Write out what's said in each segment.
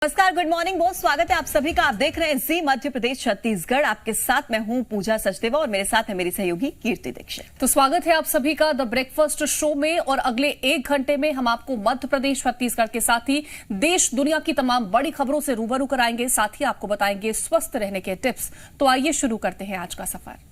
नमस्कार, good morning, बहुत स्वागत है आप सभी का। आप देख रहे हैं जी मध्य प्रदेश छत्तीसगढ़। आपके साथ मैं हूं पूजा सचदेवा और मेरे साथ है मेरी सहयोगी कीर्ति दीक्षित। तो स्वागत है आप सभी का द ब्रेकफास्ट शो में। और अगले 1 घंटे में हम आपको मध्य प्रदेश छत्तीसगढ़ के साथ ही देश दुनिया की तमाम बड़ी खबरों से रूबरू कराएंगे, साथ ही आपको बताएंगे स्वस्थ रहने के टिप्स। तो आइए शुरू करते हैं आज का सफर।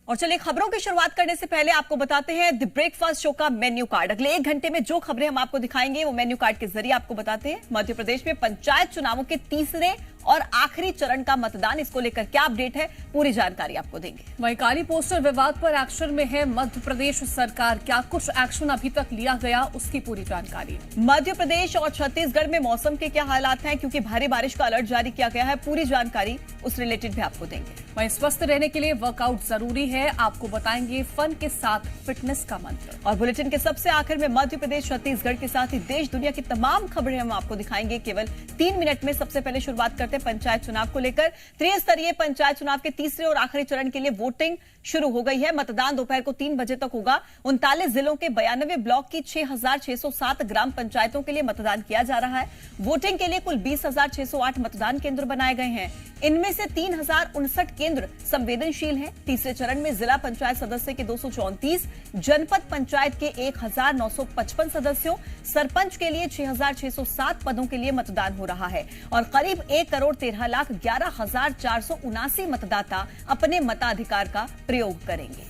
और चलिए खबरों की शुरुआत करने से पहले आपको बताते हैं द ब्रेकफास्ट शो का मेन्यू कार्ड। अगले 1 घंटे में जो खबरें हम आपको दिखाएंगे वो मेन्यू कार्ड के जरिए आपको बताते हैं। मध्य प्रदेश में पंचायत चुनावों के तीसरे और आखिरी चरण का मतदान, इसको लेकर क्या अपडेट है, पूरी जानकारी आपको देंगे। वहीं काली पोस्टर विवाद पर एक्शन में है मध्य प्रदेश सरकार। क्या कुछ एक्शन अभी तक लिया गया, उसकी पूरी जानकारी। मध्य प्रदेश और छत्तीसगढ़ में मौसम के क्या हालात हैं, क्योंकि भारी बारिश का अलर्ट जारी किया गया है, पूरी जानकारी उस रिलेटेड भी आपको देंगे। वहीं स्वस्थ रहने के लिए वर्कआउट जरूरी है, आपको बताएंगे फन के साथ फिटनेस का मंत्र। और बुलेटिन के सबसे आखिर में मध्य प्रदेश छत्तीसगढ़ के साथ ही देश दुनिया की तमाम खबरें हम आपको दिखाएंगे केवल 3 मिनट में। सबसे पहले शुरुआत करते हैं पंचायत चुनाव को लेकर। त्रिस्तरीय पंचायत चुनाव के तीसरे और आखिरी चरण के लिए वोटिंग शुरू हो गई है। मतदान दोपहर को 3 बजे तक होगा। 39 जिलों के 92 ब्लॉक की 6,607 ग्राम पंचायतों के लिए मतदान किया जा रहा है। वोटिंग के लिए कुल 20,608 मतदान केंद्र बनाए गए हैं। इनमें से 3,059 केंद्र संवेदनशील हैं। तीसरे चरण में जिला पंचायत सदस्य के 234, जनपद पंचायत के 1,955 सदस्यों, सरपंच के लिए 6,607 पदों के लिए मतदान हो रहा है। और करीब 1,13,11,479 मतदाता अपने मताधिकार का प्रयोग करेंगे।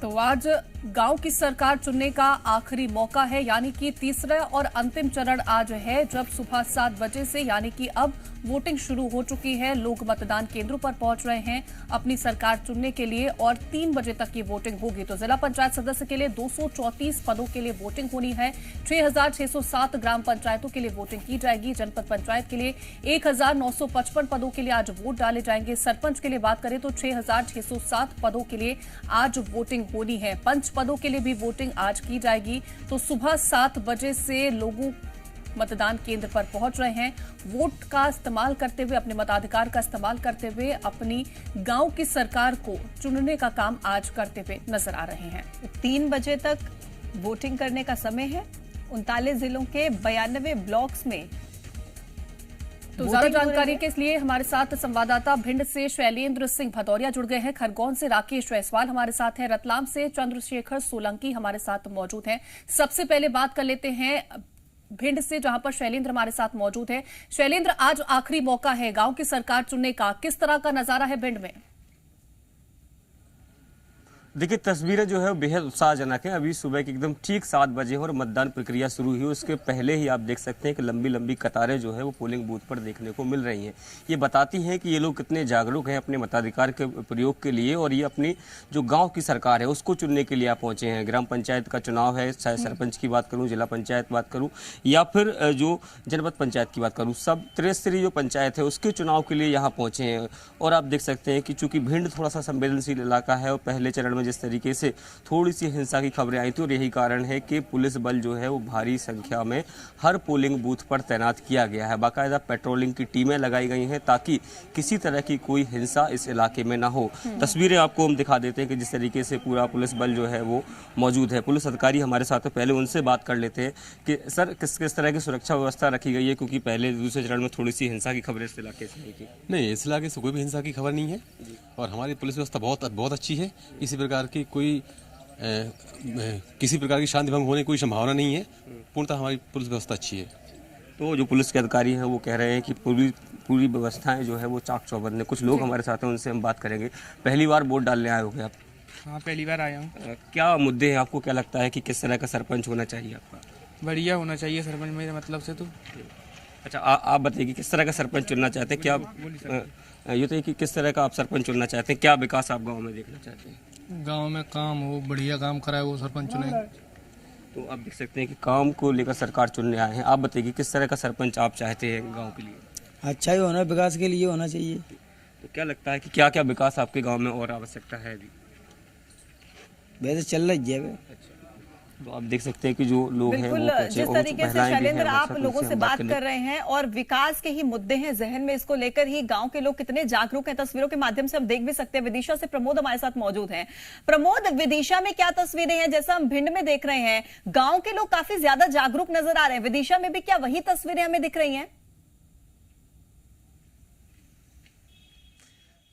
तो आज गांव की सरकार चुनने का आखिरी मौका है, यानी कि तीसरा और अंतिम चरण आज है, जब सुबह 7 बजे से यानी कि अब वोटिंग शुरू हो चुकी है। लोग मतदान केंद्रों पर पहुंच रहे हैं अपनी सरकार चुनने के लिए और 3 बजे तक ये वोटिंग होगी। तो जिला पंचायत सदस्य के लिए 234 पदों के लिए वोटिंग होनी है। 6,607 ग्राम पंचायतों के लिए वोटिंग की जाएगी। जनपद पंचायत के लिए 1,955 पदों के लिए आज वोट डाले जाएंगे। सरपंच के लिए बात करें तो 6,607 पदों के लिए आज वोटिंग होनी है। पंच पदों के लिए भी वोटिंग आज की जाएगी। तो सुबह 7 बजे से लोगों मतदान केंद्र पर पहुंच रहे हैं। वोट का इस्तेमाल करते हुए, अपने मताधिकार का इस्तेमाल करते हुए अपनी गांव की सरकार को चुनने का काम आज करते हुए नजर आ रहे हैं। 3 बजे तक वोटिंग करने का समय है 39 जिलों के 92 ब्लॉक्स में। तो ज्यादा जानकारी के लिए हमारे साथ संवाददाता भिंड से शैलेंद्र सिंह भदौरिया जुड़ गए हैं। खरगोन से राकेश जायसवाल हमारे साथ हैं। रतलाम से चंद्रशेखर सोलंकी हमारे साथ मौजूद हैं। सबसे पहले बात कर लेते हैं भिंड से, जहां पर शैलेंद्र हमारे साथ मौजूद है। शैलेंद्र, आज आखिरी मौका है गांव की सरकार चुनने का, किस तरह का नजारा है भिंड में? देखिए, तस्वीरें जो है बेहद उत्साहजनक है। अभी सुबह के एकदम ठीक 7 बजे और मतदान प्रक्रिया शुरू हुई। उसके पहले ही आप देख सकते हैं कि लंबी लंबी कतारें जो है वो पोलिंग बूथ पर देखने को मिल रही हैं। ये बताती हैं कि ये लोग कितने जागरूक हैं अपने मताधिकार के प्रयोग के लिए, और ये अपनी जो गांव की सरकार है उसको चुनने के लिए आप पहुंचे हैं। ग्राम पंचायत का चुनाव है, चाहे सरपंच की बात करूँ, जिला पंचायत बात करूँ, या फिर जो जनपद पंचायत की बात करूँ, सब त्रिस्तरीय जो पंचायत है उसके चुनाव के लिए यहाँ पहुँचे हैं। और आप देख सकते हैं कि चूँकि भिंड थोड़ा सा संवेदनशील इलाका है और पहले चरण में जिस तरीके से थोड़ी सी हिंसा की खबरें आई थी, और यही कारण है कि पुलिस बल जो है वो भारी संख्या में हर पोलिंग बूथ पर तैनात किया गया है। बाकायदा पेट्रोलिंग की टीमें लगाई गई हैं ताकि किसी तरह की कोई हिंसा इस इलाके में ना हो। तस्वीरें आपको हम दिखा देते हैं कि जिस तरीके से पूरा पुलिस बल जो है वो मौजूद है। पुलिस अधिकारी हमारे साथ है, पहले उनसे बात कर लेते हैं कि सर किस तरह की सुरक्षा व्यवस्था रखी गई है, क्योंकि पहले दूसरे चरण में थोड़ी सी हिंसा की खबरें इस इलाके से आई थी। नहीं, इस इलाके से कोई भी हिंसा की खबर नहीं है और हमारी पुलिस व्यवस्था बहुत अच्छी है। किसी प्रकार की किसी प्रकार की शांति भंग होने की कोई संभावना नहीं है। पूर्णतः हमारी पुलिस व्यवस्था अच्छी है। तो जो पुलिस के अधिकारी हैं वो कह रहे हैं कि पूरी व्यवस्थाएं जो है वो चाक चौबंद है। कुछ लोग हमारे साथ हैं, उनसे हम बात करेंगे। पहली बार वोट डालने आए होंगे आप? हाँ, पहली बार आया हूँ। क्या मुद्दे हैं, आपको क्या लगता है कि किस तरह का सरपंच होना चाहिए आपका? बढ़िया होना चाहिए सरपंच, मेरे मतलब से तो। अच्छा, आप बताइए कि किस तरह का सरपंच चुनना चाहते हैं? क्या ये तो कि किस तरह का आप सरपंच चुनना चाहते हैं? क्या विकास आप गाँव में देखना चाहते हैं? गांव में काम हो, बढ़िया काम कराए, वो सरपंच चुने। तो आप देख सकते हैं कि काम को लेकर सरकार चुनने आए हैं। आप बताइए किस तरह का सरपंच आप चाहते हैं गांव के लिए? अच्छा ही होना, विकास के लिए होना चाहिए। तो क्या लगता है कि क्या क्या विकास आपके गांव में और आवश्यकता है अभी? वैसे चल रही है। अच्छा, तो आप देख सकते हैं कि जो लोग हैं वो बिल्कुल, पहुंचे जिस और तरीके से महिलाएं भी शैलेंद्र हैं, आप दर्शक, लोगों उनसे से हम बात करने कर रहे हैं और विकास के ही मुद्दे हैं जहन में, इसको लेकर ही गांव के लोग कितने जागरूक हैं तस्वीरों के माध्यम से हम देख भी सकते हैं। विदिशा से प्रमोद हमारे साथ मौजूद हैं। प्रमोद, विदिशा में क्या तस्वीरें हैं? जैसा हम भिंड में देख रहे हैं, गांव के लोग काफी ज्यादा जागरूक नजर आ रहे हैं, विदिशा में भी क्या वही तस्वीरें हमें दिख रही हैं?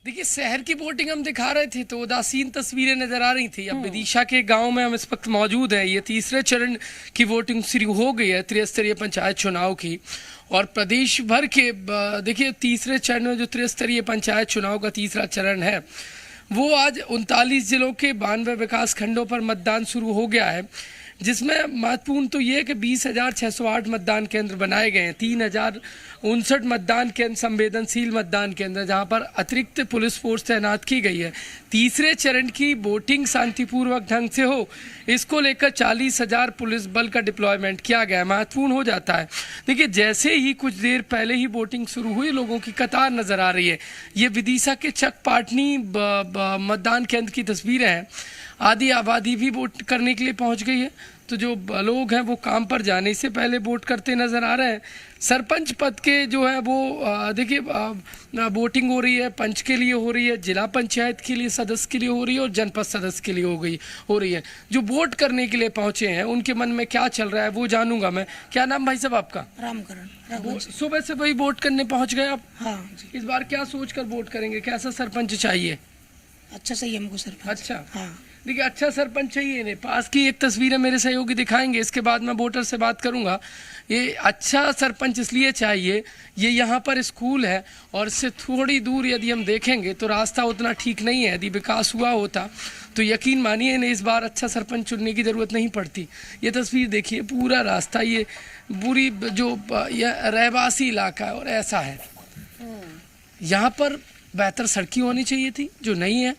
देखिए, शहर की वोटिंग हम दिखा रहे थे तो उदासीन तस्वीरें नजर आ रही थी। अब विदिशा के गांव में हम इस वक्त मौजूद हैं। ये तीसरे चरण की वोटिंग शुरू हो गई है त्रिस्तरीय पंचायत चुनाव की, और प्रदेश भर के देखिए तीसरे चरण में जो त्रिस्तरीय पंचायत चुनाव का तीसरा चरण है वो आज 39 जिलों के 92 विकास खंडों पर मतदान शुरू हो गया है, जिसमें महत्वपूर्ण तो ये कि 20,608 मतदान केंद्र बनाए गए हैं। 3,059 मतदान केंद्र संवेदनशील मतदान केंद्र, जहां पर अतिरिक्त पुलिस फोर्स तैनात की गई है। तीसरे चरण की वोटिंग शांतिपूर्वक ढंग से हो, इसको लेकर 40,000 पुलिस बल का डिप्लॉयमेंट किया गया है। महत्वपूर्ण हो जाता है। देखिए, जैसे ही कुछ देर पहले ही वोटिंग शुरू हुई, लोगों की कतार नजर आ रही है। ये विदिशा के चकपाटनी मतदान केंद्र की तस्वीरें हैं। आधी आबादी भी वोट करने के लिए पहुंच गई है, तो जो लोग हैं वो काम पर जाने से पहले वोट करते नजर आ रहे हैं। सरपंच पद के जो है वो देखिए वोटिंग हो रही है, पंच के लिए हो रही है, जिला पंचायत के लिए सदस्य के लिए हो रही है और जनपद सदस्य के लिए हो रही है। जो वोट करने के लिए पहुंचे हैं उनके मन में क्या चल रहा है वो जानूंगा मैं। क्या नाम भाई साहब आपका? रामकरण। सुबह से वही वोट करने पहुंच गए आप? हाँ। इस बार क्या सोचकर वोट करेंगे? कैसा सरपंच चाहिए? अच्छा चाहिए हमको सरपंच। अच्छा, हाँ। देखिए, अच्छा सरपंच चाहिए इन्हें। पास की एक तस्वीर है, मेरे सहयोगी दिखाएंगे, इसके बाद मैं वोटर से बात करूंगा। ये अच्छा सरपंच इसलिए चाहिए, ये यहाँ पर स्कूल है और इससे थोड़ी दूर यदि हम देखेंगे तो रास्ता उतना ठीक नहीं है। यदि विकास हुआ होता तो यकीन मानिए इन्हें इस बार अच्छा सरपंच चुनने की ज़रूरत नहीं पड़ती। ये तस्वीर देखिए, पूरा रास्ता, ये पूरी जो रहवासी इलाका है और ऐसा है। यहाँ पर बेहतर सड़कें होनी चाहिए थी जो नहीं है।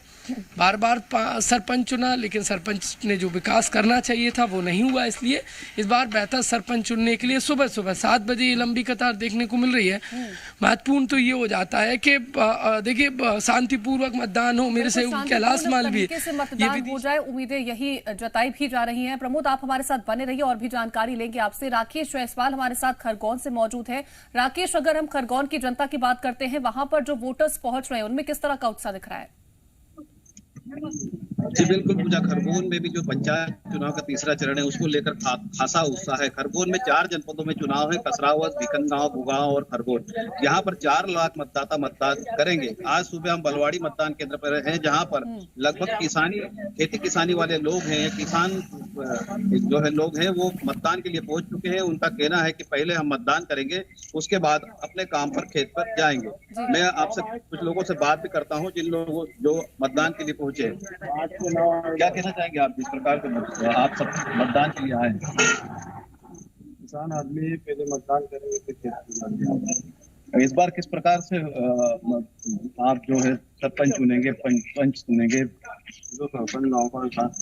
बार बार सरपंच चुना, लेकिन सरपंच ने जो विकास करना चाहिए था वो नहीं हुआ। इसलिए इस बार बेहतर सरपंच चुनने के लिए सुबह सुबह 7 बजे ये लंबी कतार देखने को मिल रही है। महत्वपूर्ण तो ये हो जाता है कि देखिए शांतिपूर्वक मतदान हो। मेरे से कैलाश मालवीय से मतदान हो जाए, उम्मीदें यही जताई भी जा रही हैं। प्रमोद, आप हमारे साथ बने रहिए और भी जानकारी लेंगे आपसे। राकेश जायसवाल हमारे साथ खरगोन से मौजूद है। राकेश, अगर हम खरगोन की जनता की बात करते हैं, वहां पर जो वोटर्स पहुंच रहे हैं उनमें किस तरह का उत्साह दिख रहा है? जी बिल्कुल पूजा, खरगोन में भी जो पंचायत चुनाव का तीसरा चरण है उसको लेकर खासा उत्साह है। खरगोन में 4 जनपदों में चुनाव है, कसरावत, भिकनगांव, भुगांव और खरगोन। यहाँ पर 4 लाख मतदाता मतदान करेंगे। आज सुबह हम बलवाड़ी मतदान केंद्र पर हैं, जहाँ पर लगभग खेती किसानी वाले लोग हैं, किसान जो है लोग हैं वो मतदान के लिए पहुंच चुके हैं। उनका कहना है कि पहले हम मतदान करेंगे, उसके बाद अपने काम पर खेत पर जाएंगे। मैं आपसे कुछ लोगों से बात भी करता हूँ जिन लोगों जो मतदान के लिए पहुंचे। क्या कहना चाहेंगे आप जिस प्रकार से आप सब मतदान के लिए आए? किसान आदमी पहले मतदान करेंगे फिर खेत। इस बार किस प्रकार से आप जो है सरपंच चुनेंगे, पंच चुनेंगे? जो सरपंच गाँव का विकास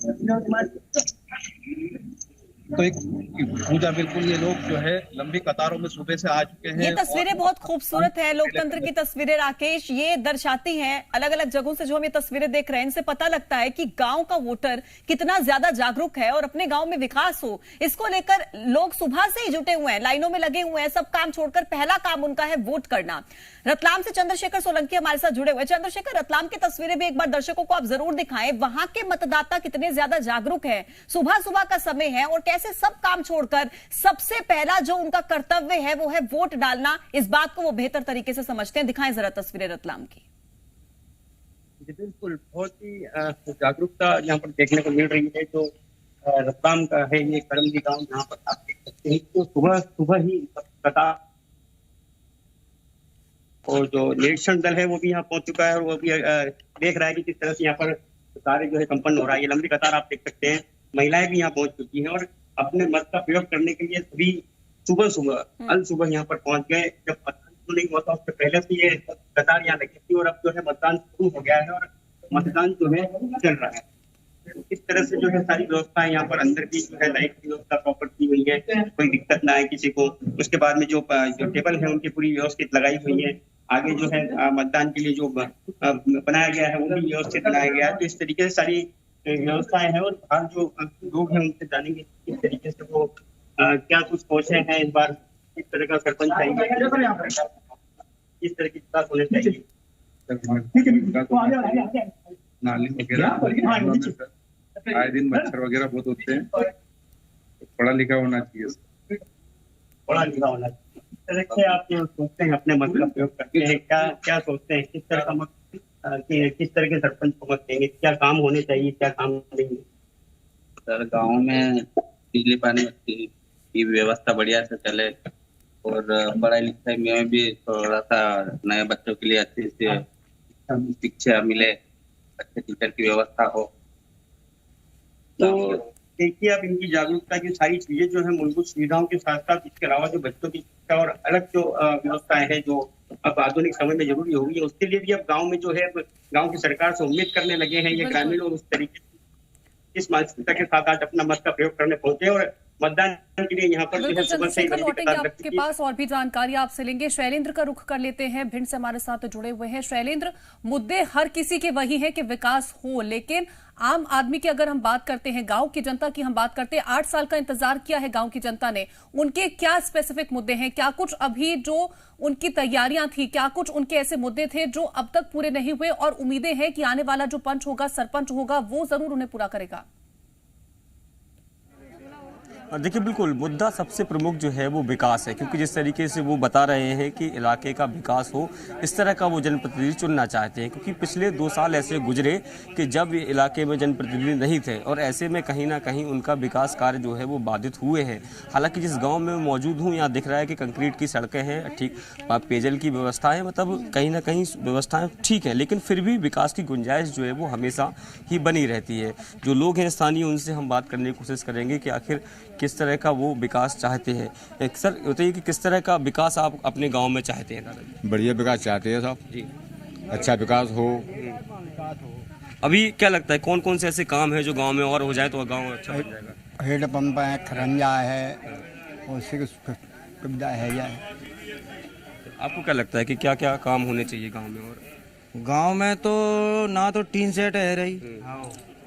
तो एक पूजा बिल्कुल ये लोग जो है लंबी कतारों में सुबह से आ चुके हैं। ये तस्वीरें बहुत खूबसूरत है, लोकतंत्र की तस्वीरें राकेश, ये दर्शाती हैं अलग अलग जगहों से जो हम ये तस्वीरें देख रहे हैं इनसे पता लगता है कि गांव का वोटर कितना ज्यादा जागरूक है और अपने गांव में विकास हो इसको लेकर लोग सुबह से ही जुटे हुए हैं, लाइनों में लगे हुए हैं। सब काम छोड़कर पहला काम उनका है वोट करना। रतलाम से चंद्रशेखर सोलंकी हमारे साथ जुड़े हुए। चंद्रशेखर, रतलाम की तस्वीरें भी एक बार दर्शकों को आप जरूर दिखाएं, वहां के मतदाता कितने ज्यादा जागरूक है, सुबह सुबह का समय है और कैसे सब काम छोड़कर सबसे पहला जो उनका कर्तव्य है वो है वोट डालना। इस बात को वो बेहतर तरीके से समझते हैं। दिखाएं जरा तस्वीरें रतलाम की। बिल्कुल, बहुत ही जागरूकता यहाँ पर देखने को मिल रही है। जो रतलाम का है ये करमली गांव, यहाँ पर आप देख सकते हैं तो सुबह सुबह ही कतार और जो निरीक्षण दल है वो भी यहाँ पहुंच चुका है और वो भी देख रहा है कि किस तरह से यहाँ पर कार्य जो है संपन्न हो रहा है। ये लंबी कतार आप देख सकते हैं। महिलाएं भी यहाँ पहुंच चुकी हैं और अपने मत का प्रयोग करने के लिए सभी सुबह सुबह अल सुबह यहाँ पर पहुंच गए। जब मतदान नहीं हुआ था उससे पहले से ये कतार यहाँ लगी थी और अब जो है मतदान शुरू हो गया है और मतदान जो है चल रहा है। इस तरह से जो है सारी व्यवस्थाएं यहाँ पर अंदर की जो है लाइट की व्यवस्था प्रॉपर की हुई है, कोई दिक्कत ना आए किसी को। उसके बाद में जो टेबल है उनकी पूरी व्यवस्थित लगाई हुई है। आगे जो है मतदान के लिए जो बनाया गया है वो भी व्यवस्थित बनाया गया है। तो इस तरीके से सारी व्यवस्थाएं हैं, और बाहर जो लोग हैं उनसे जानेंगे किस तरीके से वो क्या कुछ सोचे हैं इस बार, किस तरह का सरपंच चाहिए, किस तरह की विकास होने चाहिए। नाली वगैरह आए दिन मच्छर वगैरह बहुत होते हैं, पढ़ा लिखा होना चाहिए, पढ़ा लिखा होना चाहिए। इस तरह से आप जो सोचते हैं अपने मत का प्रयोग करते हैं, क्या सोचते हैं, किस तरह का मत, किस तरह के सरपंच को मत देंगे, क्या काम होने चाहिए, क्या काम नहीं। सर गाँव में बिजली पानी की व्यवस्था बढ़िया से चले, और पढ़ाई लिखाई में भी थोड़ा सा नए बच्चों के लिए अच्छी से शिक्षा मिले, अच्छे टीचर की व्यवस्था हो। तो देखिए, अब इनकी जागरूकता की सारी चीजें जो है मूलभूत सुविधाओं के साथ साथ इसके अलावा जो बच्चों की शिक्षा और अलग जो व्यवस्थाएं हैं जो अब आधुनिक समय में जरूरी होगी, उसके लिए भी अब गांव में जो है गांव की सरकार से उम्मीद करने लगे हैं ये ग्रामीण, और उस तरीके से इस मानसिकता के साथ आज अपना मत का प्रयोग करने पहुंचे, और मतदान के लिए यहाँ पर जो है सुबह से ही लौटेंगे आपके पास और भी जानकारी आपसे लेंगे। शैलेंद्र का रुख कर लेते हैं, भिंड से हमारे साथ जुड़े हुए हैं। शैलेंद्र, मुद्दे हर किसी के वही है कि विकास हो, लेकिन आम आदमी की अगर हम बात करते हैं, गांव की जनता की हम बात करते हैं, 8 साल का इंतजार किया है गांव की जनता ने, उनके क्या स्पेसिफिक मुद्दे हैं, क्या कुछ अभी जो उनकी तैयारियां थी, क्या कुछ उनके ऐसे मुद्दे थे जो अब तक पूरे नहीं हुए, और उम्मीदें हैं कि आने वाला जो पंच होगा, सरपंच होगा, वो जरूर उन्हें पूरा करेगा? देखिए, बिल्कुल मुद्दा सबसे प्रमुख जो है वो विकास है, क्योंकि जिस तरीके से वो बता रहे हैं कि इलाके का विकास हो, इस तरह का वो जनप्रतिनिधि चुनना चाहते हैं, क्योंकि पिछले 2 साल ऐसे गुजरे कि जब इलाके में जनप्रतिनिधि नहीं थे, और ऐसे में कहीं ना कहीं उनका विकास कार्य जो है वो बाधित हुए हैं। हालांकि जिस गांव में मौजूद हूँ यहाँ दिख रहा है कि कंक्रीट की सड़कें हैं, ठीक पेयजल की व्यवस्था है, मतलब कहीं ना कहीं व्यवस्थाएँ ठीक हैं, लेकिन फिर भी विकास की गुंजाइश जो है वो हमेशा ही बनी रहती है। जो लोग हैं स्थानीय, उनसे हम बात करने की कोशिश करेंगे कि आखिर किस तरह का वो विकास चाहते हैं। सर बताइए कि किस तरह का विकास आप अपने गांव में चाहते हैं? दादाजी, बढ़िया विकास चाहते हैं साहब जी, अच्छा विकास हो। अभी क्या लगता है कौन कौन से ऐसे काम है जो गांव में और हो जाए तो गांव अच्छा बन जाएगा? हैंडपंप है, खरंजा है, और सुविधा है जाए। आपको क्या लगता है कि क्या क्या काम होने चाहिए गाँव में? और गांव में तो ना तो टीन सेट है रही,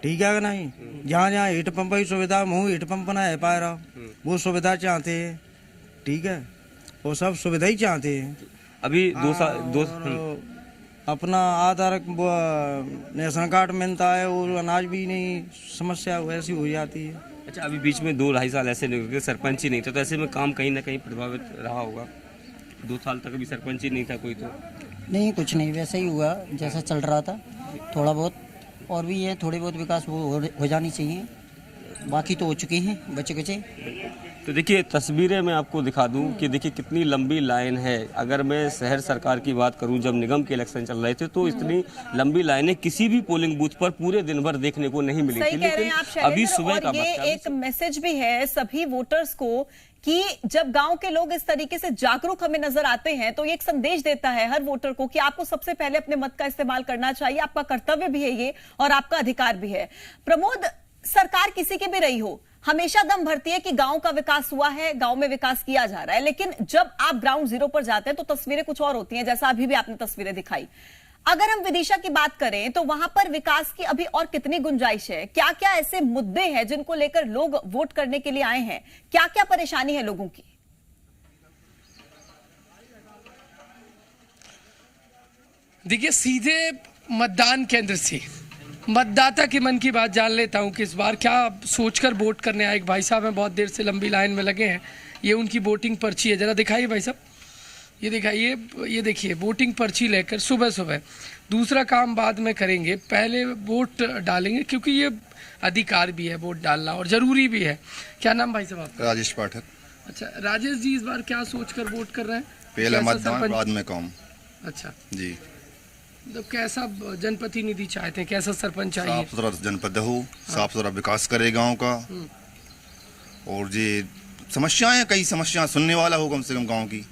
ठीक है कि नहीं, जहाँ जहाँ हीट पंप की सुविधा हीट पंप ना है पा रहा, वो सुविधा चाहते हैं, ठीक है, वो सब सुविधा ही चाहते हैं। अभी 2 साल अपना आधार नेशन कार्ड मिलता है, और अनाज भी नहीं, समस्या वैसी हो जाती है। अच्छा, अभी बीच में 2-2.5 साल ऐसे निकल गए, सरपंच ही नहीं था, तो ऐसे में काम कहीं ना कहीं प्रभावित रहा होगा। 2 साल तक अभी सरपंच ही नहीं था कोई, तो नहीं कुछ नहीं, वैसे ही हुआ जैसा चल रहा था, थोड़ा बहुत और भी है, थोड़ी बहुत विकास हो जानी चाहिए, बाकी तो हो चुके हैं बचे। तो देखिए, तस्वीरें मैं आपको दिखा दूं कि देखिए कितनी लंबी लाइन है। अगर मैं शहर सरकार की बात करूं, जब निगम के इलेक्शन चल रहे थे तो इतनी लंबी लाइनें किसी भी पोलिंग बूथ पर पूरे दिन भर देखने को नहीं मिली थी, लेकिन अभी सुबह का ये एक मैसेज भी है सभी वोटर्स को कि जब गांव के लोग इस तरीके से जागरूक हमें नजर आते हैं तो ये एक संदेश देता है हर वोटर को कि आपको सबसे पहले अपने मत का इस्तेमाल करना चाहिए, आपका कर्तव्य भी है ये और आपका अधिकार भी है। प्रमोद, सरकार किसी की भी रही हो, हमेशा दम भरती है कि गांव का विकास हुआ है, गांव में विकास किया जा रहा है, लेकिन जब आप ग्राउंड जीरो पर जाते हैं तो तस्वीरें कुछ और होती हैं, जैसा अभी भी आपने तस्वीरें दिखाई। अगर हम विदिशा की बात करें तो वहां पर विकास की अभी और कितनी गुंजाइश है? क्या क्या ऐसे मुद्दे हैं जिनको लेकर लोग वोट करने के लिए आए हैं? क्या क्या परेशानी है लोगों की? देखिए, सीधे मतदान केंद्र से मतदाता के मन की बात जान लेता हूं कि इस बार क्या सोचकर वोट करने आए। एक भाई साहब हैं, बहुत देर से लंबी लाइन में लगे हैं, ये उनकी वोटिंग पर्ची है, जरा दिखाइए भाई साहब, ये दिखाइए, ये देखिए वोटिंग पर्ची लेकर सुबह सुबह। दूसरा काम बाद में करेंगे, पहले वोट डालेंगे क्योंकि ये अधिकार भी है वोट डालना और ज़रूरी भी है। क्या नाम भाई साहब आपका? राजेश पाठक। अच्छा राजेश जी, इस बार क्या सोचकर वोट कर रहे हैं? पहले मतदान बाद में काम। अच्छा जी, मतलब कैसा जनप्रतिनिधि चाहते हैं, कैसा सरपंच चाहिए? साफ सुथरा जनपद हो, साफ सुथरा विकास करे गाँव का, और ये समस्याएं, कई समस्याएं सुनने वाला हो कम से कम गाँव की,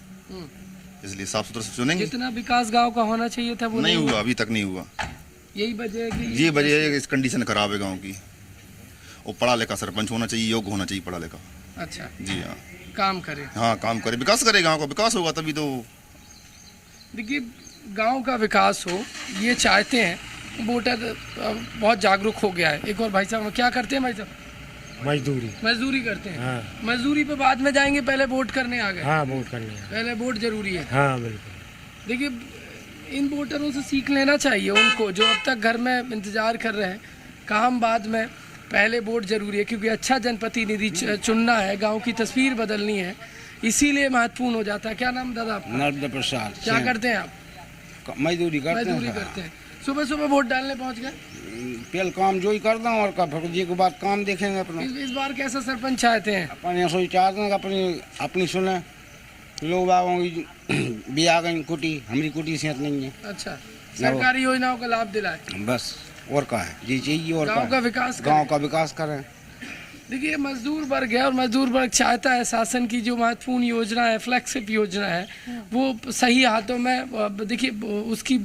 इसलिए साफ सुथरा से चुनेंगे। जितना विकास गांव का होना चाहिए था वो नहीं हुआ, अभी तक नहीं हुआ। यही वजह है कि ये वजह है कि इस कंडीशन खराब है गांव की, और पढ़ा लिखा सरपंच होना चाहिए, योग्य होना चाहिए पढ़ा लिखा। अच्छा जी हाँ, काम करे, हाँ काम करे, विकास करे, गांव का विकास होगा तभी तो। देखिए गांव का विकास हो ये चाहते हैं वोटर बहुत जागरूक हो गया है। एक और भाई साहब क्या करते हैं भाई साहब? मजदूरी करते हैं। हाँ। मजदूरी पे बाद में जाएंगे, पहले वोट करने आ गए। हाँ, वोट करने पहले वोट जरूरी है। हाँ बिल्कुल। देखिए इन वोटरों से सीख लेना चाहिए उनको, जो अब तक घर में इंतजार कर रहे हैं, काम बाद में, पहले वोट जरूरी है, क्योंकि अच्छा जनप्रतिनिधि चुनना है, गांव की तस्वीर बदलनी है, इसीलिए महत्वपूर्ण हो जाता है। क्या नाम दादा आपका? नर्मदा प्रसाद। क्या करते हैं आप? मजदूरी करते हैं। सुबह सुबह वोट डालने पहुंच गए? पहले काम जो ही करता हूँ और फिर जी के बाद काम देखेंगे अपना। इस बार कैसा सरपंच चाहते हैं? अपन सोच चाहते हैं कि अपनी सुने, लोग बागों की भी आ गई कुटी, हमारी कुटी सेहत नहीं है। अच्छा, सरकारी योजनाओं का लाभ दिलाए बस, और का है जी चाहिए, और गाँव का विकास करें। देखिए मजदूर वर्ग है और मजदूर वर्ग चाहता है शासन की जो महत्वपूर्ण योजना है, फ्लैगशिप योजना है, वो सही हाथों में, देखिए उसकी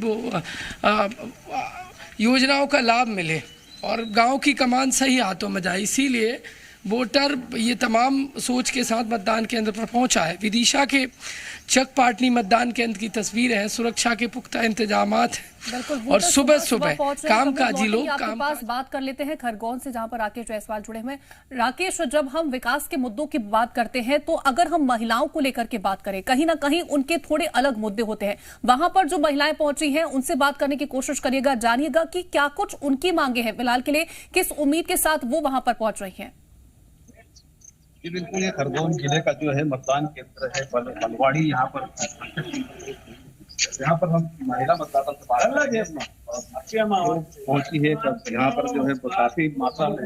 योजनाओं का लाभ मिले और गांव की कमान सही हाथों में जाए। इसीलिए वोटर ये तमाम सोच के साथ मतदान केंद्र पर पहुंचा है। विदिशा के चक पाटनी मतदान केंद्र की तस्वीर है, सुरक्षा के पुख्ता इंतजामात हैं और सुबह सुबह कामकाजी लोग आपके पास बात कर लेते हैं खरगोन से, जहां पर राकेश जायसवाल जुड़े हुए हैं। राकेश, जब हम विकास के मुद्दों की बात करते हैं तो अगर हम महिलाओं को लेकर के बात करें, कहीं ना कहीं उनके थोड़े अलग मुद्दे होते हैं। वहां पर जो महिलाएं पहुंची हैं उनसे बात करने की कोशिश करिएगा, जानिएगा कि क्या कुछ उनकी मांगे हैं, फिलहाल के लिए किस उम्मीद के साथ वो वहां पर पहुंच रही है। जी बिल्कुल, ये खरगोन जिले का जो है मतदान केंद्र है बलवाड़ी। यहाँ पर हम महिला मतदाता से बात पहुंची है। यहाँ पर जो है काफी मात्रा में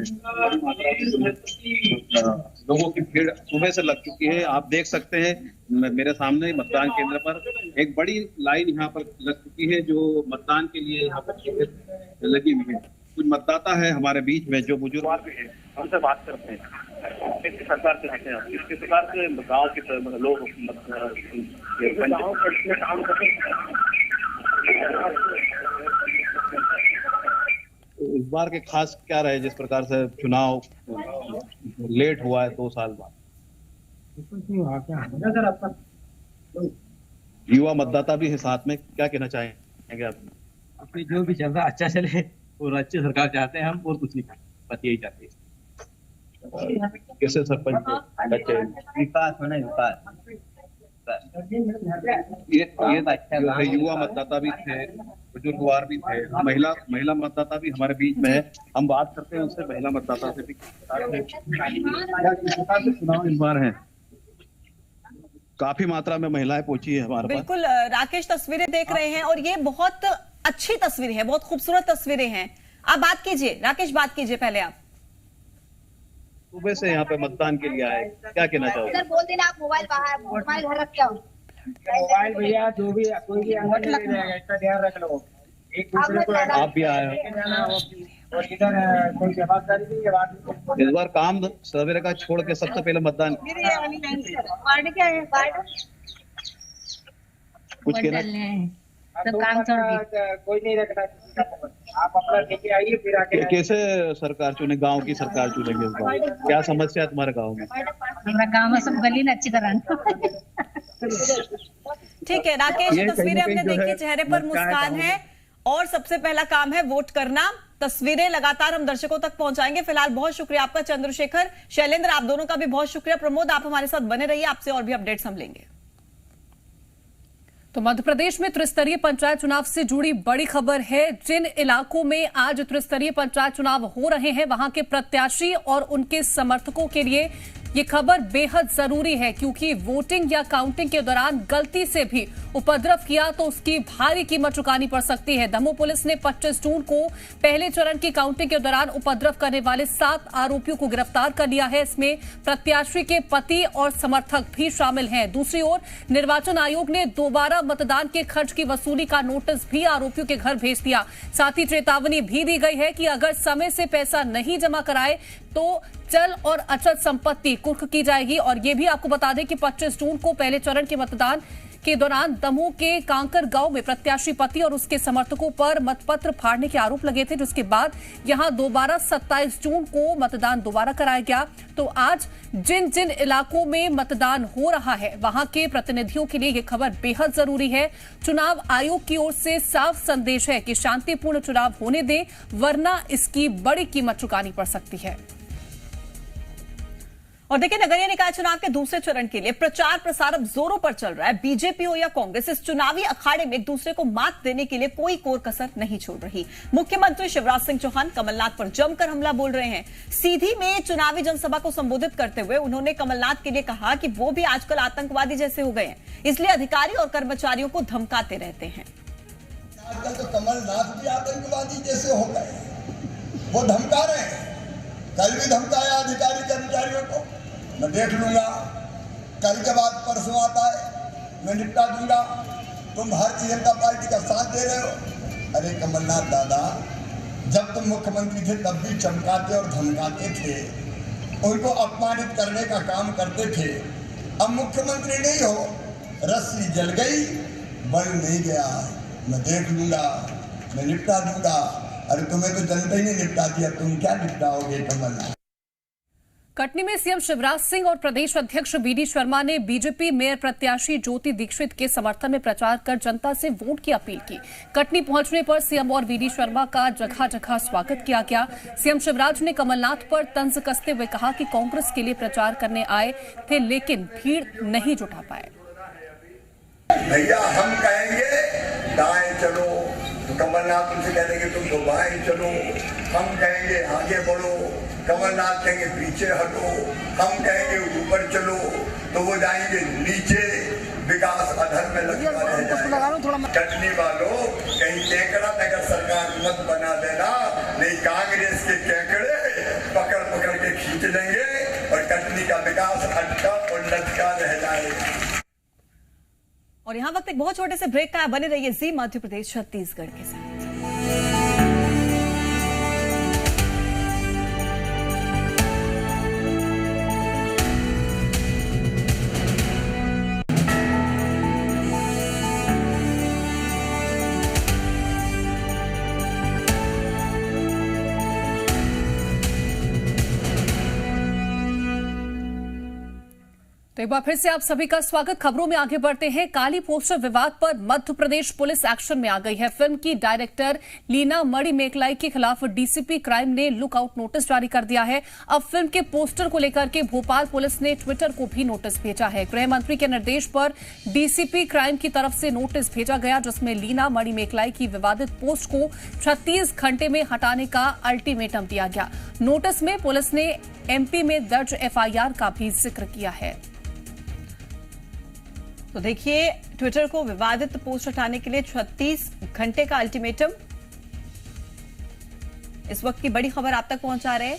लोगों की भीड़ सुबह से लग चुकी है। आप देख सकते हैं मेरे सामने मतदान केंद्र पर एक बड़ी लाइन यहाँ पर लग चुकी है, जो मतदान के लिए यहाँ पर लगी हुई है। कुछ मतदाता है हमारे बीच में जो बुजुर्ग भी है, हमसे बात करते हैं। किसकी सरकार से हटे हैं? किसकी सरकार से? गाँव के लोग काम करते हैं। इस बार के खास क्या रहे, जिस प्रकार से चुनाव लेट हुआ है 2 साल बाद? युवा मतदाता भी है साथ में, क्या कहना चाहेंगे आप? अपनी जो भी चल रहा अच्छा चले और अच्छी सरकार चाहते हैं हम, और कुछ नहीं, बस यही चाहते हैं। कैसे सरपंच विकास होना, विकास ये युवा मतदाता भी थे, बुजुर्गवार भी थे, महिला मतदाता भी हमारे बीच में है। हम बात करते हैं उससे, महिला मतदाता से भी। चुनाव इस बार है, काफी मात्रा में महिलाएं पहुंची है हमारे पास। बिल्कुल राकेश, तस्वीरें देख रहे हैं और ये बहुत अच्छी तस्वीरें हैं, बहुत खूबसूरत तस्वीरें हैं। आप बात कीजिए राकेश, बात कीजिए पहले आप। सुबह से यहाँ पे मतदान के लिए आए, क्या कहना चाहोगे? बोल देना आप मोबाइल बाहर, मोबाइल घर रख के आओ। मोबाइल भैया जो भी कोई भी अंदर नहीं रहेगा, इसका ध्यान रख लो। एक दूसरे को आप भी आए हो और इधर कोई जवाबदारी नहीं है। इस बार काम सवेरे का छोड़ के सबसे पहले मतदान क्या है? कुछ कहना तो काम कोई नहीं रखना, आप अपना लेके आइए फिर आके। कैसे सरकार चुने, गांव की सरकार चुनेंगे इस बार? क्या समस्या है तुम्हारे गांव में? हमारा गांव में सब गली अच्छी तरह। ठीक है राकेश, तस्वीरें हमने देखी, चेहरे पर मुस्कान है और सबसे पहला काम है वोट करना। तस्वीरें लगातार हम दर्शकों तक पहुंचाएंगे। फिलहाल बहुत शुक्रिया आपका चंद्रशेखर, शैलेंद्र, आप दोनों का भी बहुत शुक्रिया। प्रमोद, आप हमारे साथ बने रहिए, आपसे और भी अपडेट्स हम लेंगे। तो मध्य प्रदेश में त्रिस्तरीय पंचायत चुनाव से जुड़ी बड़ी खबर है। जिन इलाकों में आज त्रिस्तरीय पंचायत चुनाव हो रहे हैं, वहां के प्रत्याशी और उनके समर्थकों के लिए ये खबर बेहद जरूरी है, क्योंकि वोटिंग या काउंटिंग के दौरान गलती से भी उपद्रव किया तो उसकी भारी कीमत चुकानी पड़ सकती है। दमोह पुलिस ने 25 जून को पहले चरण की काउंटिंग के दौरान उपद्रव करने वाले 7 आरोपियों को गिरफ्तार कर लिया है। इसमें प्रत्याशी के पति और समर्थक भी शामिल हैं। दूसरी ओर निर्वाचन आयोग ने दोबारा मतदान के खर्च की वसूली का नोटिस भी आरोपियों के घर भेज दिया। साथ ही चेतावनी भी दी गई है कि अगर समय से पैसा नहीं जमा कराए तो चल और अचल संपत्ति कुर्क की जाएगी। और ये भी आपको बता दें कि 25 जून को पहले चरण के मतदान के दौरान दमोह के कांकर गांव में प्रत्याशी पति और उसके समर्थकों पर मतपत्र फाड़ने के आरोप लगे थे, जिसके बाद यहां दोबारा 27 जून को मतदान दोबारा कराया गया। तो आज जिन जिन इलाकों में मतदान हो रहा है वहां के प्रतिनिधियों के लिए यह खबर बेहद जरूरी है। चुनाव आयोग की ओर से साफ संदेश है कि शांतिपूर्ण चुनाव होने दें, वरना इसकी बड़ी कीमत चुकानी पड़ सकती है। और देखिए, नगरीय निकाय चुनाव के दूसरे चरण के लिए प्रचार प्रसार अब जोरों पर चल रहा है। बीजेपी हो या कांग्रेस, इस चुनावी अखाड़े में एक दूसरे को मात देने के लिए कोई कोर कसर नहीं छोड़ रही। मुख्यमंत्री शिवराज सिंह चौहान कमलनाथ पर जमकर हमला बोल रहे हैं। सीधी में चुनावी जनसभा को संबोधित करते हुए उन्होंने कमलनाथ के लिए कहा कि वो भी आजकल आतंकवादी जैसे हो गए हैं, इसलिए अधिकारी और कर्मचारियों को धमकाते रहते हैं। आजकल तो कमलनाथ भी आतंकवादी जैसे हो गए, वो धमका रहे हैं। कल भी धमकाया अधिकारी कर्मचारियों को, मैं देख लूंगा, कल के बाद परसों आता है मैं निपटा दूंगा, तुम भारतीय जनता पार्टी का साथ दे रहे हो। अरे कमलनाथ दादा, जब तुम मुख्यमंत्री थे तब भी चमकाते और धमकाते थे, उनको अपमानित करने का काम करते थे। अब मुख्यमंत्री नहीं हो, रस्सी जल गई, बल नहीं गया, मैं देख लूंगा, मैं निपटा दूंगा। अरे तुम्हें तो जनता ही नहीं निपटा दिया, तुम क्या निपटाओगे कमलनाथ। कटनी में सीएम शिवराज सिंह और प्रदेश अध्यक्ष बीडी शर्मा ने बीजेपी मेयर प्रत्याशी ज्योति दीक्षित के समर्थन में प्रचार कर जनता से वोट की अपील की। कटनी पहुंचने पर सीएम और बीडी शर्मा का जगह जगह स्वागत किया गया। सीएम शिवराज ने कमलनाथ पर तंज कसते हुए कहा कि कांग्रेस के लिए प्रचार करने आए थे, लेकिन भीड़ नहीं जुटा पाए। भैया हम कहेंगे दाएं चलो तो कमलनाथ तुमसे कह देंगे तुम तो बाएं चलो, हम कहेंगे आगे बढ़ो, कमलनाथ कहेंगे पीछे हटो, हम कहेंगे ऊपर चलो तो वो जाएंगे नीचे, विकास अधर में लटका रह जाएगा। कटनी वालों, कहीं केकड़ा नगर सरकार मत बना देना, नहीं कांग्रेस के केकड़े पकड़ पकड़ के खींच लेंगे और कटनी का विकास अटका और लटका रह जाएगा। और यहां वक्त एक बहुत छोटे से ब्रेक का है, बने रहिए जी मध्य प्रदेश छत्तीसगढ़ के साथ। तो एक बार फिर से आप सभी का स्वागत। खबरों में आगे बढ़ते हैं। काली पोस्टर विवाद पर मध्य प्रदेश पुलिस एक्शन में आ गई है। फिल्म की डायरेक्टर लीना मणिमेकलाई के खिलाफ डीसीपी क्राइम ने लुकआउट नोटिस जारी कर दिया है। अब फिल्म के पोस्टर को लेकर के भोपाल पुलिस ने ट्विटर को भी नोटिस भेजा है। गृह मंत्री के निर्देश पर डीसीपी क्राइम की तरफ से नोटिस भेजा गया, जिसमें लीना मणिमेकलाई की विवादित पोस्ट को 36 घंटे में हटाने का अल्टीमेटम दिया गया। नोटिस में पुलिस ने एमपी में दर्ज एफआईआर का भी जिक्र किया है। तो देखिए, ट्विटर को विवादित पोस्ट हटाने के लिए 36 घंटे का अल्टीमेटम, इस वक्त की बड़ी खबर आप तक पहुंचा रहे हैं।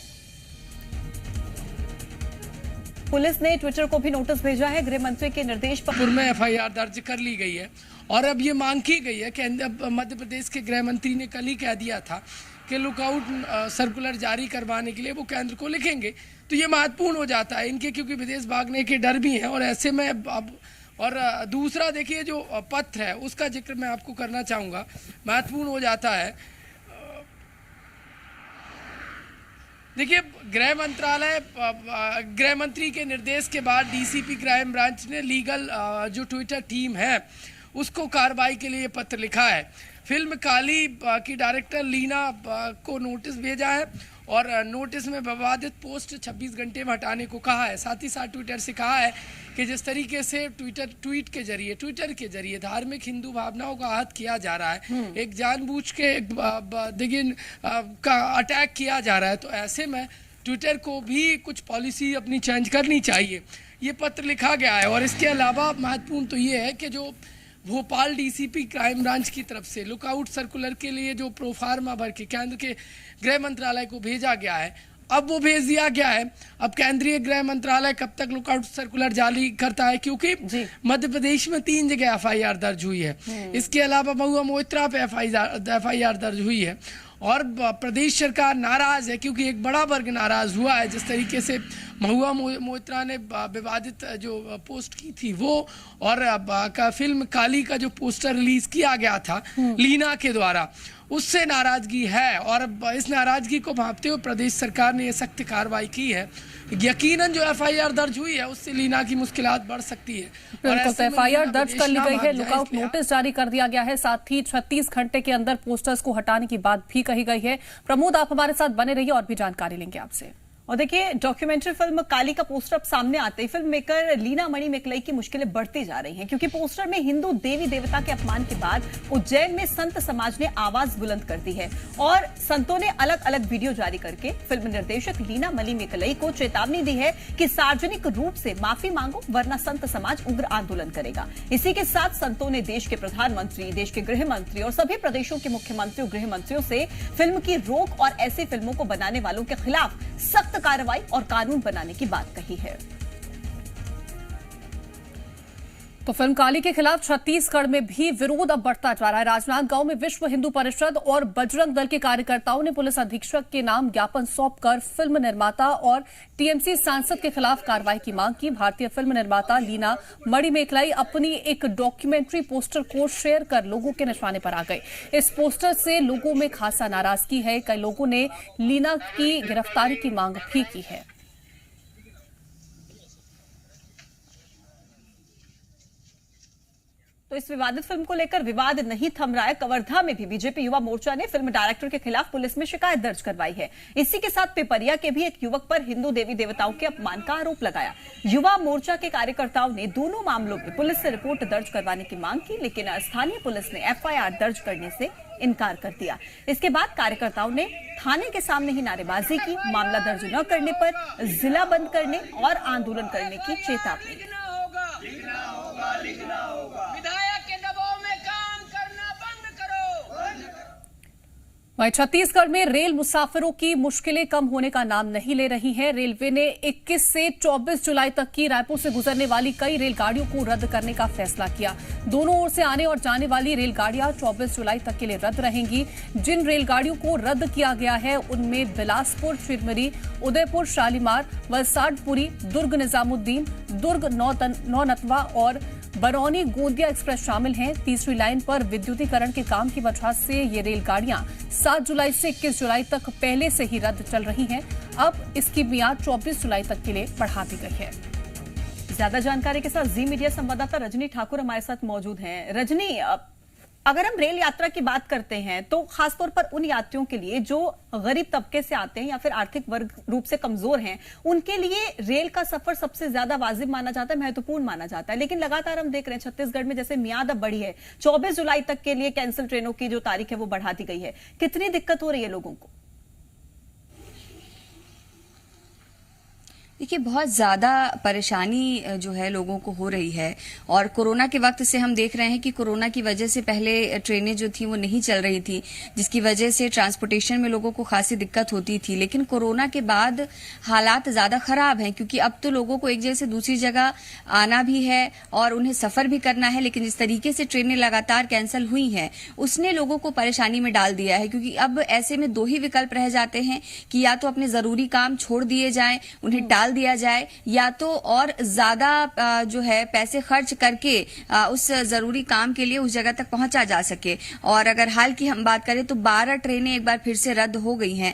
पुलिस ने ट्विटर को भी नोटिस भेजा है। गृह मंत्री के निर्देश पर में एफआईआर दर्ज कर ली गई है और अब ये मांग की गई है कि मध्य प्रदेश के गृह मंत्री ने कल ही कह दिया था कि लुकआउट सर्कुलर जारी करवाने के लिए वो केंद्र को लिखेंगे। तो ये महत्वपूर्ण हो जाता है इनके, क्योंकि विदेश भागने के डर भी हैं। और ऐसे में अब और दूसरा देखिए, जो पत्र है उसका जिक्र मैं आपको करना चाहूँगा, महत्वपूर्ण हो जाता है। देखिए, गृह मंत्री के निर्देश के बाद डीसीपी क्राइम ब्रांच ने लीगल जो ट्विटर टीम है उसको कार्रवाई के लिए पत्र लिखा है। फिल्म काली की डायरेक्टर लीना को नोटिस भेजा है और नोटिस में विवादित पोस्ट 26 घंटे में हटाने को कहा है। साथ ही साथ ट्विटर से कहा है कि जिस तरीके से ट्विटर के जरिए धार्मिक हिंदू भावनाओं का आहत किया जा रहा है, एक जानबूझ के का अटैक किया जा रहा है, तो ऐसे में ट्विटर को भी कुछ पॉलिसी अपनी चेंज करनी चाहिए। ये पत्र लिखा गया है। और इसके अलावा महत्वपूर्ण तो ये है कि जो भोपाल डीसीपी क्राइम ब्रांच की तरफ से लुकआउट सर्कुलर के लिए जो प्रोफार्मा भर के केंद्र के गृह मंत्रालय को भेजा गया है, अब वो भेज दिया गया है। अब केंद्रीय गृह मंत्रालय कब तक लुकआउट सर्कुलर जारी करता है, क्योंकि मध्य प्रदेश में 3 जगह एफआईआर दर्ज हुई है। इसके अलावा महुआ मोइत्रा पे एफआईआर दर्ज हुई है और प्रदेश सरकार नाराज है क्योंकि एक बड़ा वर्ग नाराज हुआ है। जिस तरीके से महुआ मोइत्रा ने विवादित जो पोस्ट की थी वो, और का फिल्म काली का जो पोस्टर रिलीज किया गया था लीना के द्वारा, उससे नाराजगी है। और इस नाराजगी को भांपते हुए प्रदेश सरकार ने ये सख्त कार्रवाई की है। यकीनन जो FIR दर्ज हुई है उससे लीना की मुश्किलात बढ़ सकती है। बिल्कुल, तो FIR दर्ज कर ली गई है, लुकआउट नोटिस जारी कर दिया गया है, साथ ही 36 घंटे के अंदर पोस्टर्स को हटाने की बात भी कही गई है। प्रमोद, आप हमारे साथ बने रहिए और भी जानकारी लेंगे आपसे। और देखिए, डॉक्यूमेंट्री फिल्म काली का पोस्टर अब सामने आते ही फिल्म मेकर लीना मणि मेकलई की मुश्किलें बढ़ती जा रही हैं, क्योंकि पोस्टर में हिंदू देवी देवता के अपमान के बाद उज्जैन में संत समाज ने आवाज बुलंद कर दी है और संतों ने अलग अलग वीडियो जारी करके फिल्म निर्देशक लीना मणि मेकलई को चेतावनी दी है कि सार्वजनिक रूप से माफी मांगो, वरना संत समाज उग्र आंदोलन करेगा। इसी के साथ संतों ने देश के प्रधानमंत्री, देश के गृह मंत्री और सभी प्रदेशों के मुख्यमंत्री और गृह मंत्रियों से फिल्म की रोक और ऐसी फिल्मों को बनाने वालों के खिलाफ सख्त कार्रवाई और कानून बनाने की बात कही है। तो फिल्म काली के खिलाफ छत्तीसगढ़ में भी विरोध अब बढ़ता जा रहा है। राजनांदगांव में विश्व हिंदू परिषद और बजरंग दल के कार्यकर्ताओं ने पुलिस अधीक्षक के नाम ज्ञापन सौंपकर फिल्म निर्माता और TMC सांसद के खिलाफ कार्रवाई की मांग की। भारतीय फिल्म निर्माता लीना मणि मेकलई अपनी एक डॉक्यूमेंट्री पोस्टर को शेयर कर लोगों के निशाने पर आ गए। इस पोस्टर से लोगों में खासा नाराजगी है। कई लोगों ने लीना की गिरफ्तारी की मांग भी की है। तो इस विवादित फिल्म को लेकर विवाद नहीं थम रहा है। कवर्धा में भी बीजेपी युवा मोर्चा ने फिल्म डायरेक्टर के खिलाफ पुलिस में शिकायत दर्ज करवाई है। इसी के साथ पिपरिया के भी एक युवक पर हिंदू देवी देवताओं के अपमान का आरोप लगाया। युवा मोर्चा के कार्यकर्ताओं ने दोनों मामलों में पुलिस से रिपोर्ट दर्ज करवाने की मांग की, लेकिन स्थानीय पुलिस ने FIR दर्ज करने से इनकार कर दिया। इसके बाद कार्यकर्ताओं ने थाने के सामने ही नारेबाजी की। मामला दर्ज न करने पर जिला बंद करने और आंदोलन करने की चेतावनी दी। विधायक के दबाव में काम करना बंद करो। वहीं छत्तीसगढ़ में रेल मुसाफिरों की मुश्किलें कम होने का नाम नहीं ले रही हैं। रेलवे ने 21 से 24 जुलाई तक की रायपुर से गुजरने वाली कई रेलगाड़ियों को रद्द करने का फैसला किया। दोनों ओर से आने और जाने वाली रेलगाड़ियां 24 जुलाई तक के लिए रद्द रहेंगी। जिन रेलगाड़ियों को रद्द किया गया है उनमें बिलासपुर चिरमिरी, उदयपुर शालीमार, वलसाड पुरी, दुर्ग निजामुद्दीन, दुर्ग नौनतवा और बरौनी गोंदिया एक्सप्रेस शामिल हैं। तीसरी लाइन पर विद्युतीकरण के काम की वजह से ये रेलगाड़ियां 7 जुलाई से 21 जुलाई तक पहले से ही रद्द चल रही हैं। अब इसकी मियाद 24 जुलाई तक के लिए बढ़ा दी गई है। ज्यादा जानकारी के साथ जी मीडिया संवाददाता रजनी ठाकुर हमारे साथ मौजूद हैं। रजनी, अगर हम रेल यात्रा की बात करते हैं तो खासतौर पर उन यात्रियों के लिए जो गरीब तबके से आते हैं या फिर आर्थिक वर्ग रूप से कमजोर हैं, उनके लिए रेल का सफर सबसे ज्यादा वाजिब माना जाता है, महत्वपूर्ण माना जाता है। लेकिन लगातार हम देख रहे हैं छत्तीसगढ़ में जैसे मियाद अब बढ़ी है, 24 जुलाई तक के लिए कैंसिल ट्रेनों की जो तारीख है वो बढ़ा दी गई है। कितनी दिक्कत हो रही है लोगों को? देखिए, बहुत ज़्यादा परेशानी जो है लोगों को हो रही है। और कोरोना के वक्त से हम देख रहे हैं कि कोरोना की वजह से पहले ट्रेनें जो थी वो नहीं चल रही थी, जिसकी वजह से ट्रांसपोर्टेशन में लोगों को खासी दिक्कत होती थी। लेकिन कोरोना के बाद हालात ज़्यादा ख़राब हैं, क्योंकि अब तो लोगों को एक जगह से दूसरी जगह आना भी है और उन्हें सफ़र भी करना है। लेकिन जिस तरीके से ट्रेनें लगातार कैंसिल हुई हैं उसने लोगों को परेशानी में डाल दिया है, क्योंकि अब ऐसे में दो ही विकल्प रह जाते हैं कि या तो अपने ज़रूरी काम छोड़ दिए जाएं, उन्हें टाल दिया जाए, या तो और ज्यादा जो है पैसे खर्च करके उस जरूरी काम के लिए उस जगह तक पहुंचा जा सके। और अगर हाल की हम बात करें तो 12 ट्रेनें एक बार फिर से रद्द हो गई हैं।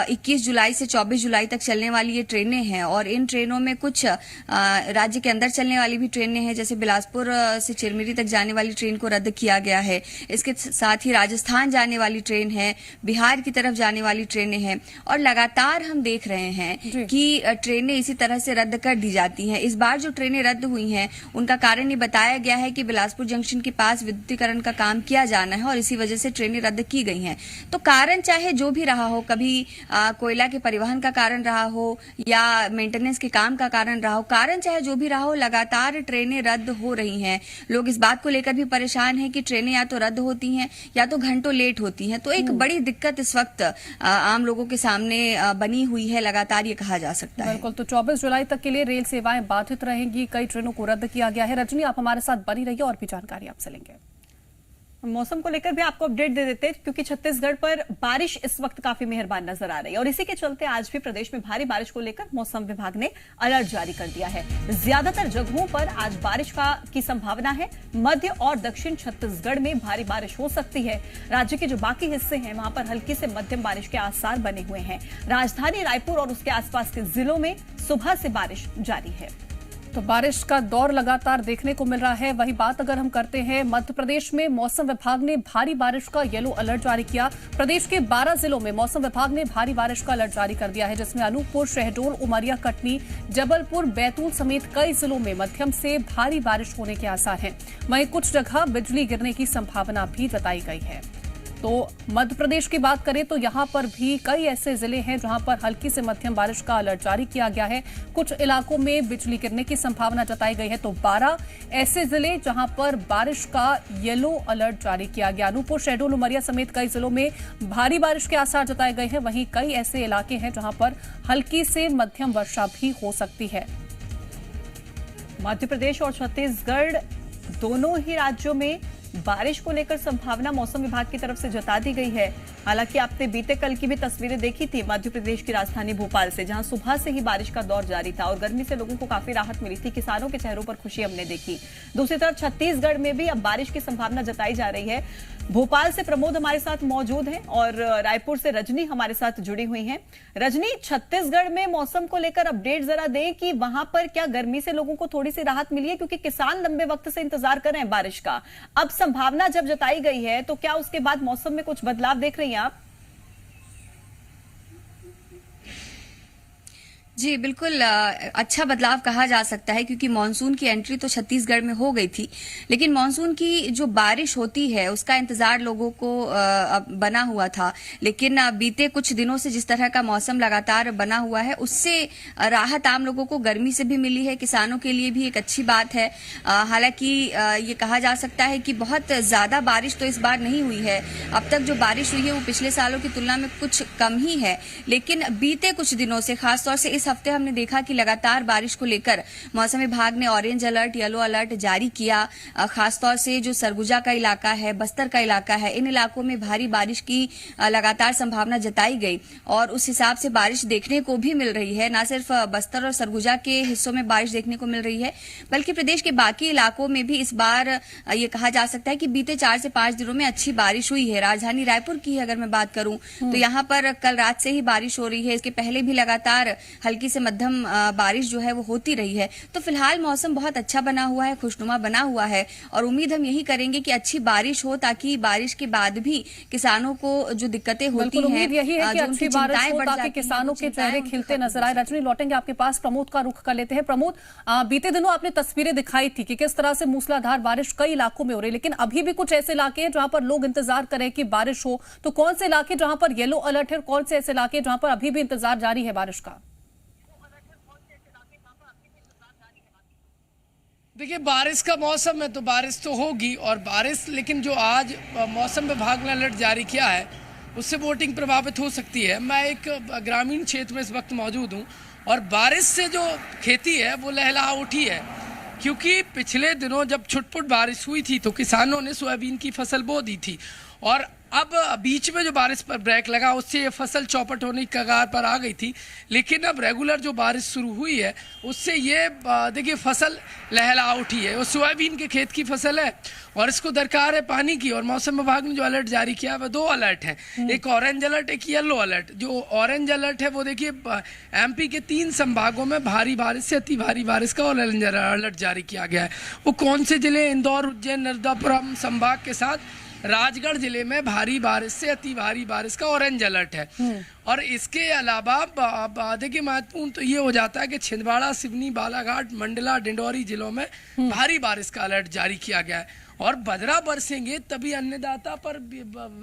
21 जुलाई से 24 जुलाई तक चलने वाली ये ट्रेनें हैं और इन ट्रेनों में कुछ राज्य के अंदर चलने वाली भी ट्रेनें हैं, जैसे बिलासपुर से चिरमिरी तक जाने वाली ट्रेन को रद्द किया गया है। इसके साथ ही राजस्थान जाने वाली ट्रेन है, बिहार की तरफ जाने वाली ट्रेनें हैं और लगातार हम देख रहे हैं कि ट्रेनें इसी तरह से रद्द कर दी जाती हैं। इस बार जो ट्रेनें रद्द हुई हैं उनका कारण ये बताया गया है कि बिलासपुर जंक्शन के पास विद्युतीकरण का काम किया जाना है और इसी वजह से ट्रेनें रद्द की गई हैं। तो कारण चाहे जो भी रहा हो, कभी कोयला के परिवहन का कारण रहा हो या मेंटेनेंस के काम का कारण रहा हो, कारण चाहे जो भी रहा हो, लगातार ट्रेनें रद्द हो रही हैं। लोग इस बात को लेकर भी परेशान हैं कि ट्रेनें या तो रद्द होती हैं या तो घंटों लेट होती हैं। तो एक बड़ी दिक्कत इस वक्त आम लोगों के सामने बनी हुई है, लगातार ये कहा जा सकता है। बिल्कुल, तो 24 जुलाई तक के लिए रेल सेवाएं बाधित रहेंगी। कई ट्रेनों को रद्द किया गया है। रजनी, आप हमारे साथ बनी रहिए और भी जानकारी आपसे लेंगे। मौसम को लेकर भी आपको अपडेट दे देते हैं, क्योंकि छत्तीसगढ़ पर बारिश इस वक्त काफी मेहरबान नजर आ रही है और इसी के चलते आज भी प्रदेश में भारी बारिश को लेकर मौसम विभाग ने अलर्ट जारी कर दिया है। ज्यादातर जगहों पर आज बारिश की संभावना है। मध्य और दक्षिण छत्तीसगढ़ में भारी बारिश हो सकती है। राज्य के जो बाकी हिस्से हैं वहां पर हल्की से मध्यम बारिश के आसार बने हुए हैं। राजधानी रायपुर और उसके आसपास के जिलों में सुबह से बारिश जारी है। तो बारिश का दौर लगातार देखने को मिल रहा है। वही बात अगर हम करते हैं, मध्य प्रदेश में मौसम विभाग ने भारी बारिश का येलो अलर्ट जारी किया। प्रदेश के 12 जिलों में मौसम विभाग ने भारी बारिश का अलर्ट जारी कर दिया है, जिसमें अनूपपुर, शहडोल, उमरिया, कटनी, जबलपुर, बैतूल समेत कई जिलों में मध्यम से भारी बारिश होने के आसार हैं। वहीं कुछ जगह बिजली गिरने की संभावना भी जताई गई है। तो मध्य प्रदेश की बात करें तो यहां पर भी कई ऐसे जिले हैं जहां पर हल्की से मध्यम बारिश का अलर्ट जारी किया गया है। कुछ इलाकों में बिजली गिरने की संभावना जताई गई है। तो 12 ऐसे जिले जहां पर बारिश का येलो अलर्ट जारी किया गया। अनूपपुर, शहडोल, उमरिया समेत कई जिलों में भारी बारिश के आसार जताए गए हैं। वहीं कई ऐसे इलाके हैं जहां पर हल्की से मध्यम वर्षा भी हो सकती है। मध्य प्रदेश और छत्तीसगढ़ दोनों ही राज्यों में बारिश को लेकर संभावना मौसम विभाग की तरफ से जता दी गई है। हालांकि आपने बीते कल की भी तस्वीरें देखी थी मध्य प्रदेश की राजधानी भोपाल से, जहां सुबह से ही बारिश का दौर जारी था और गर्मी से लोगों को काफी राहत मिली थी। किसानों के चेहरों पर खुशी हमने देखी। दूसरी तरफ छत्तीसगढ़ में भी अब बारिश की संभावना जताई जा रही है। भोपाल से प्रमोद हमारे साथ मौजूद हैं और रायपुर से रजनी हमारे साथ जुड़ी हुई हैं। रजनी, छत्तीसगढ़ में मौसम को लेकर अपडेट जरा दें कि वहां पर क्या गर्मी से लोगों को थोड़ी सी राहत मिली है, क्योंकि किसान लंबे वक्त से इंतजार कर रहे हैं बारिश का। अब संभावना जब जताई गई है तो क्या उसके बाद मौसम में कुछ बदलाव देख रही हैं आप? जी बिल्कुल, अच्छा बदलाव कहा जा सकता है, क्योंकि मानसून की एंट्री तो छत्तीसगढ़ में हो गई थी, लेकिन मानसून की जो बारिश होती है उसका इंतजार लोगों को बना हुआ था। लेकिन बीते कुछ दिनों से जिस तरह का मौसम लगातार बना हुआ है उससे राहत आम लोगों को गर्मी से भी मिली है। किसानों के लिए भी एक अच्छी बात है। हालांकि ये कहा जा सकता है कि बहुत ज्यादा बारिश तो इस बार नहीं हुई है। अब तक जो बारिश हुई है वो पिछले सालों की तुलना में कुछ कम ही है, लेकिन बीते कुछ दिनों से, खासतौर से इस हफ्ते हमने देखा कि लगातार बारिश को लेकर मौसम विभाग ने ऑरेंज अलर्ट, येलो अलर्ट जारी किया। खासतौर से जो सरगुजा का इलाका है, बस्तर का इलाका है, इन इलाकों में भारी बारिश की लगातार संभावना जताई गई और उस हिसाब से बारिश देखने को भी मिल रही है। न सिर्फ बस्तर और सरगुजा के हिस्सों में बारिश देखने को मिल रही है, बल्कि प्रदेश के बाकी इलाकों में भी इस बार ये कहा जा सकता है कि बीते 4 से 5 दिनों में अच्छी बारिश हुई है। राजधानी रायपुर की अगर मैं बात करूं तो यहाँ पर कल रात से ही बारिश हो रही है। इसके पहले भी लगातार हल्की से मध्यम बारिश जो है वो होती रही है। तो फिलहाल मौसम बहुत अच्छा बना हुआ है, खुशनुमा बना हुआ है और उम्मीद हम यही करेंगे कि अच्छी बारिश हो, ताकि बारिश के बाद भी किसानों को जो दिक्कतें होती हैं, उम्मीद यही है कि अच्छी बारिश हो ताकि किसानों के चेहरे खिलते नजर आए। रजनी, लौटेंगे आपके पास, प्रमोद का रुख कर लेते हैं। प्रमोद, बीते दिनों आपने तस्वीरें दिखाई थी कि किस तरह से मूसलाधार बारिश कई इलाकों में हो रही है, लेकिन अभी भी कुछ ऐसे इलाके हैं जहां पर लोग इंतजार करें कि बारिश हो। तो कौन से इलाके जहां पर येलो अलर्ट है और कौन से ऐसे इलाके जहां पर अभी भी इंतजार जारी है बारिश का? देखिए, बारिश का मौसम है तो बारिश तो होगी और बारिश, लेकिन जो आज मौसम विभाग ने अलर्ट जारी किया है उससे वोटिंग प्रभावित हो सकती है। मैं एक ग्रामीण क्षेत्र में इस वक्त मौजूद हूं और बारिश से जो खेती है वो लहलहा उठी है, क्योंकि पिछले दिनों जब छुटपुट बारिश हुई थी तो किसानों ने सोयाबीन की फसल बो दी थी और अब बीच में जो बारिश पर ब्रेक लगा उससे ये फसल चौपट होने की कगार पर आ गई थी। लेकिन अब रेगुलर जो बारिश शुरू हुई है उससे ये देखिए फसल लहला उठी है। वो सोयाबीन के खेत की फसल है और इसको दरकार है पानी की, और मौसम विभाग ने जो अलर्ट जारी किया है वह 2 अलर्ट हैं, एक ऑरेंज अलर्ट, एक येलो अलर्ट। जो ऑरेंज अलर्ट है वो देखिए एमपी के 3 संभागों में भारी बारिश से अति भारी बारिश का ऑरेंज अलर्ट जारी किया गया है। वो कौन से जिले? इंदौर, उज्जैन, नर्मदापुरम संभाग के साथ राजगढ़ जिले में भारी बारिश से अति भारी बारिश का ऑरेंज अलर्ट है। और इसके अलावा देखिए महत्वपूर्ण तो ये हो जाता है कि छिंदवाड़ा, सिवनी, बालाघाट, मंडला, डिंडौरी जिलों में भारी बारिश का अलर्ट जारी किया गया है और बदरा बरसेंगे तभी अन्नदाता पर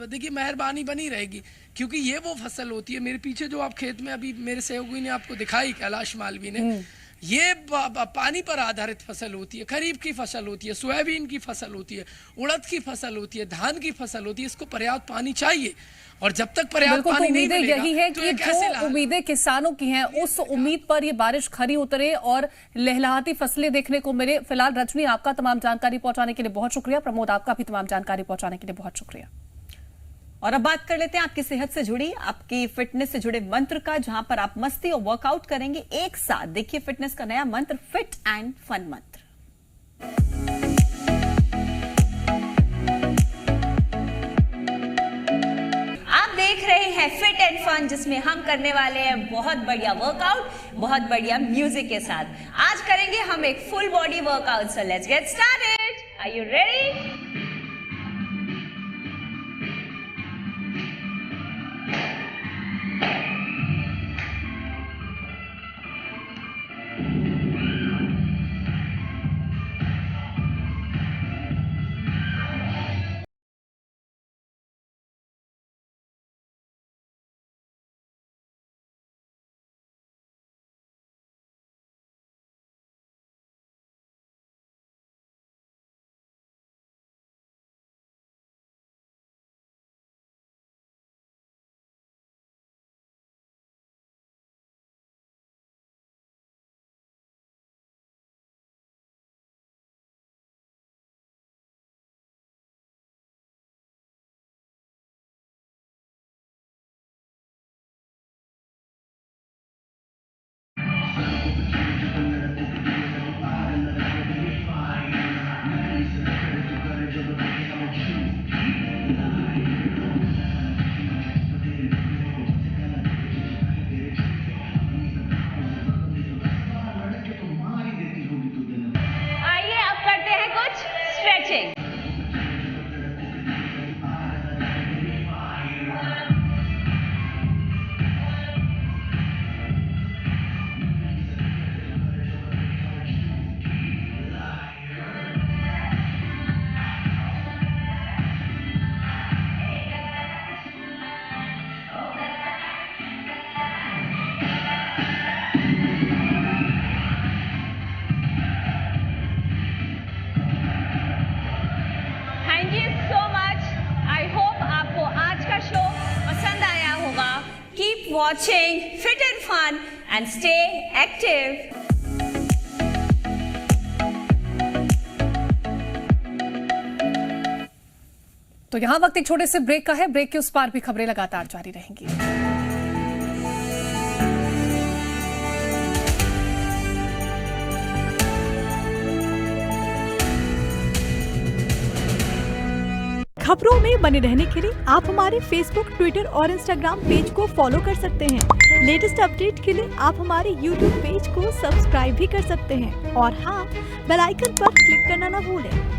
देखिए मेहरबानी बनी रहेगी, क्योंकि ये वो फसल होती है। मेरे पीछे जो आप खेत में अभी मेरे सहयोगी ने आपको दिखाई, कैलाश मालवी ने, ये पानी पर आधारित फसल होती है, खरीफ की फसल होती है, सोयाबीन की फसल होती है, उड़द की फसल होती है, धान की फसल होती है। इसको पर्याप्त पानी चाहिए और जब तक पर्याप्त पानी नहीं मिलेगा यही है तो कि जो उम्मीदें किसानों की हैं उस उम्मीद पर ये बारिश खरी उतरे और लहलहाती फसलें देखने को मिले। फिलहाल रजनी, आपका तमाम जानकारी पहुंचाने के लिए बहुत शुक्रिया। प्रमोद, आपका भी तमाम जानकारी पहुंचाने के लिए बहुत शुक्रिया। और अब बात कर लेते हैं आपकी सेहत से जुड़ी, आपकी फिटनेस से जुड़े मंत्र का, जहां पर आप मस्ती और वर्कआउट करेंगे एक साथ। देखिए फिटनेस का नया मंत्र, फिट एंड फन मंत्र। आप देख रहे हैं फिट एंड फन, जिसमें हम करने वाले हैं बहुत बढ़िया वर्कआउट, बहुत बढ़िया म्यूजिक के साथ। आज करेंगे हम एक full body workout. So let's get started. Are you ready? Watching Fit and Fun and stay active. तो यहाँ वक्त एक छोटे से ब्रेक का है। ब्रेक के उस पार भी खबरें लगातार जारी रहेंगी। खबरों में बने रहने के लिए आप हमारे फेसबुक, ट्विटर और इंस्टाग्राम पेज को फॉलो कर सकते हैं। लेटेस्ट अपडेट के लिए आप हमारे यूट्यूब पेज को सब्सक्राइब भी कर सकते हैं और हाँ, बेल आइकन पर क्लिक करना ना भूलें।